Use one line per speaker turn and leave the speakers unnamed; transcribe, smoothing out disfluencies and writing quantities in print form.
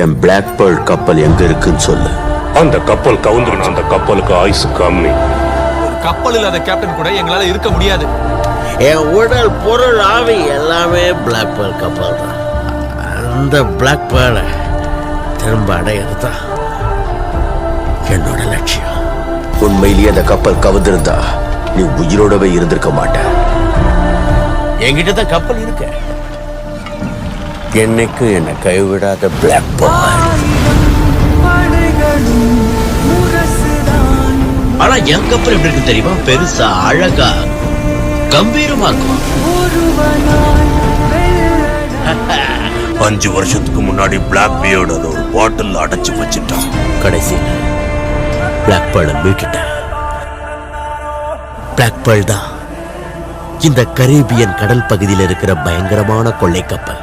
என் black pearl கப்பல் எங்க இருக்குன்னு சொல்லு.
அந்த கப்பல் கவுந்துருனா அந்த கப்பலுக்கு ஆயுசு கம்மி.
ஒரு கப்பல் இல்லாத கேப்டன் கூட எங்களால இருக்க முடியாது.
என் உடல் பொருள் ஆவி எல்லாமே பிளாக் பேர்ல் கப்பல் தான். அந்த பிளாக் பேர்லை திரும்ப அடையிறது தான் என்னோட லட்சியம்.
உண்மையிலேயே அந்த கப்பல் கவுந்திருந்தா நீ உயிரோடவே இருந்திருக்க மாட்ட.
என்கிட்ட தான் கப்பல் இருக்க. என்னைக்கு என்னை கைவிடாத பிளாக் பேர்ல். ஆனா என் கப்பல் எப்படி இருக்கு தெரியுமா? பெருசா, அழகா, கம்பீரமா இருக்கும்.
5 வருஷத்துக்கு முன்னாடி பிளாக் பியர்டு அதை ஒரு பாட்டில் அடைச்சு வச்சுட்டான்.
கடைசியில் பிளாக் பேர்லை மீட்டுட்டேன். பிளாக் பேர்ல் தான் இந்த கரீபியன் கடல் பகுதியில் இருக்கிற பயங்கரமான கொள்ளை கப்பல்.